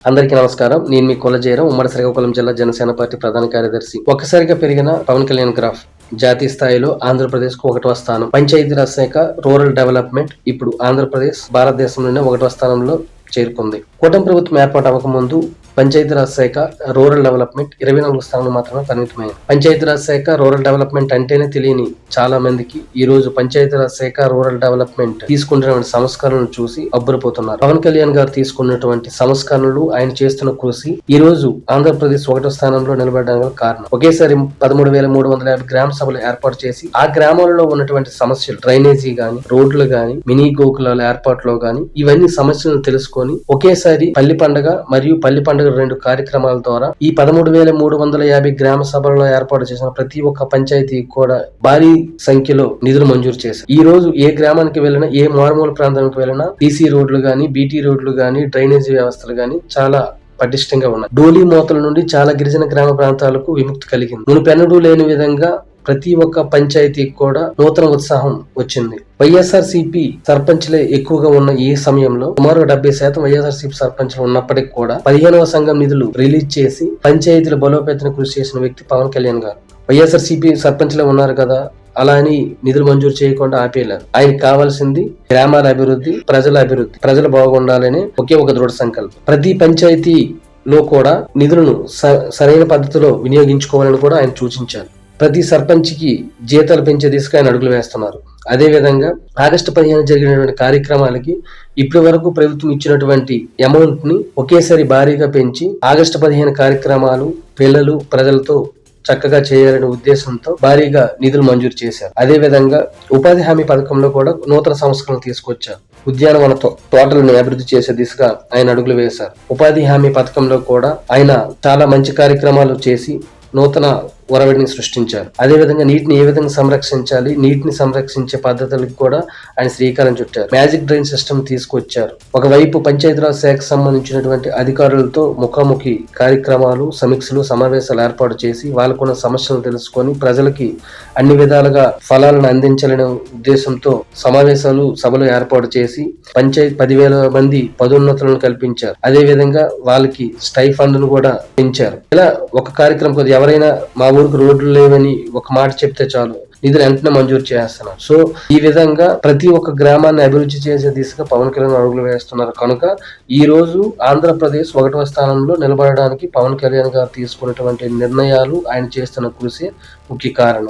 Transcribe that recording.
అందరికీ నమస్కారం. నేను మీ కొలజేరం ఉమ్మడి శ్రీకాకుళం జిల్లా జనసేన పార్టీ ప్రధాన కార్యదర్శి. ఒక్కసారిగా పెరిగిన పవన్ కళ్యాణ్ గ్రాఫ్ జాతీయ స్థాయిలో ఆంధ్రప్రదేశ్ కు 1వ స్థానం. పంచాయతీరాజ్ శాఖ, రూరల్ డెవలప్మెంట్ ఇప్పుడు ఆంధ్రప్రదేశ్ భారతదేశంలోనే 1వ స్థానంలో చేరుకుంది. కూటమి ప్రభుత్వం ఏర్పాటు అవ్వకముందు పంచాయతీరాజ్ శాఖ, రూరల్ డెవలప్మెంట్ 24 స్థానాలు మాత్రమే పరిమితమైంది. పంచాయతీరాజ్ శాఖ, రూరల్ డెవలప్మెంట్ అంటేనే తెలియని చాలా మందికి ఈ రోజు పంచాయతీరాజ్ శాఖ, రూరల్ డెవలప్మెంట్ తీసుకున్నటువంటి సంస్కరణలు చూసి అబ్బురపోతున్నారు. పవన్ కళ్యాణ్ గారు తీసుకున్నటువంటి సంస్కరణలు, ఆయన చేస్తున్న కృషి ఈ రోజు ఆంధ్రప్రదేశ్ 1వ స్థానంలో నిలబడడానికి కారణం. ఒకేసారి 13,350 గ్రామ సభలు ఏర్పాటు చేసి ఆ గ్రామాలలో ఉన్నటువంటి సమస్యలు, డ్రైనేజీ గాని, రోడ్లు గాని, మినీ గోకులాల ఏర్పాటులో గాని ఇవన్నీ సమస్యలను తెలుసుకొని ఒకేసారి పల్లి పండుగ మరియు పల్లి పండుగ 2 కార్యక్రమాల ద్వారా ఈ 13,350 గ్రామ సభలలో ఏర్పాటు చేసిన ప్రతి ఒక్క పంచాయతీకి కూడా భారీ సంఖ్యలో నిధులు మంజూరు చేశారు. ఈ రోజు ఏ గ్రామానికి వెళ్ళినా, ఏ మారుమూల ప్రాంతానికి వెళ్ళినా సీసీ రోడ్లు గాని, బీటీ రోడ్లు గాని, డ్రైనేజీ వ్యవస్థలు గాని చాలా పటిష్టంగా ఉన్నాయి. డోలీ మోతల నుండి చాలా గిరిజన గ్రామ ప్రాంతాలకు విముక్తి కలిగింది. మునుపెన్నడూ లేని విధంగా ప్రతి ఒక్క పంచాయతీకి కూడా నూతన ఉత్సాహం వచ్చింది. వైఎస్ఆర్సీపీ సర్పంచ్లే ఎక్కువగా ఉన్న ఈ సమయంలో సుమారు 70% వైఎస్ఆర్సీపీ సర్పంచ్లు ఉన్నప్పటికీ కూడా 15వ సంఘం నిధులు రిలీజ్ చేసి పంచాయతీల బలోపేతన కృషి చేసిన వ్యక్తి పవన్ కళ్యాణ్ గారు. వైఎస్ఆర్సీపీ సర్పంచ్లే ఉన్నారు కదా అలా అని నిధులు మంజూరు చేయకుండా ఆపేయలేరు. ఆయనకు కావాల్సింది గ్రామాల అభివృద్ధి, ప్రజల అభివృద్ధి, ప్రజలు బాగుండాలని ఒకే ఒక దృఢ సంకల్పం. ప్రతి పంచాయతీలో కూడా నిధులను సరైన పద్ధతిలో వినియోగించుకోవాలని కూడా ఆయన సూచించారు. ప్రతి సర్పంచ్కి జీతాలు పెంచే దిశగా ఆయన అడుగులు వేస్తున్నారు. అదే విధంగా ఆగస్టు 15 జరిగినటువంటి కార్యక్రమాలకి ఇప్పటి వరకు ప్రభుత్వం ఇచ్చినటువంటి అమౌంట్ ని ఒకేసారి భారీగా పెంచి ఆగస్టు 15 కార్యక్రమాలు పిల్లలు ప్రజలతో చక్కగా చేయాలనే ఉద్దేశంతో భారీగా నిధులు మంజూరు చేశారు. అదే విధంగా ఉపాధి హామీ పథకంలో కూడా నూతన సంస్కరణలు తీసుకొచ్చారు. ఉద్యానవన తోటలను అభివృద్ధి చేసే దిశగా ఆయన అడుగులు వేశారు. ఉపాధి హామీ పథకంలో కూడా ఆయన చాలా మంచి కార్యక్రమాలు చేసి నూతన ఒరవడిని సృష్టించారు. అదేవిధంగా నీటిని ఏ విధంగా సంరక్షించాలి, నీటిని సంరక్షించే పద్ధతులకు కూడా ఆయన శ్రీకారం చుట్టారు. మ్యాజిక్ డ్రైన్ సిస్టమ్ తీసుకొచ్చారు. ఒకవైపు పంచాయతీరాజ్ శాఖకు సంబంధించినటువంటి అధికారులతో ముఖాముఖి కార్యక్రమాలు, సమీక్షలు, సమావేశాలు ఏర్పాటు చేసి వాళ్ళకున్న సమస్యలను తెలుసుకొని ప్రజలకి అన్ని విధాలుగా ఫలాలను అందించాలనే ఉద్దేశంతో సమావేశాలు, సభలు ఏర్పాటు చేసి పంచాయతీ 10,000 మంది పదోన్నతులను కల్పించారు. అదే విధంగా వాళ్ళకి స్టైఫండ్ ను కూడా పెంచారు. ఇలా ఒక కార్యక్రమం ఎవరైనా మా ఊరికి రోడ్లు లేవని ఒక మాట చెప్తే చాలు నిధులు వెంటనే మంజూరు చేస్తున్నారు. సో ఈ విధంగా ప్రతి ఒక్క గ్రామాన్ని అభివృద్ధి చేసే దిశగా పవన్ కళ్యాణ్ అడుగులు వేస్తున్నారు. కనుక ఈ రోజు ఆంధ్రప్రదేశ్ 1వ స్థానంలో నిలబడడానికి పవన్ కళ్యాణ్ గారు తీసుకున్నటువంటి నిర్ణయాలు, ఆయన చేస్తున్న కృషి ముఖ్య కారణం.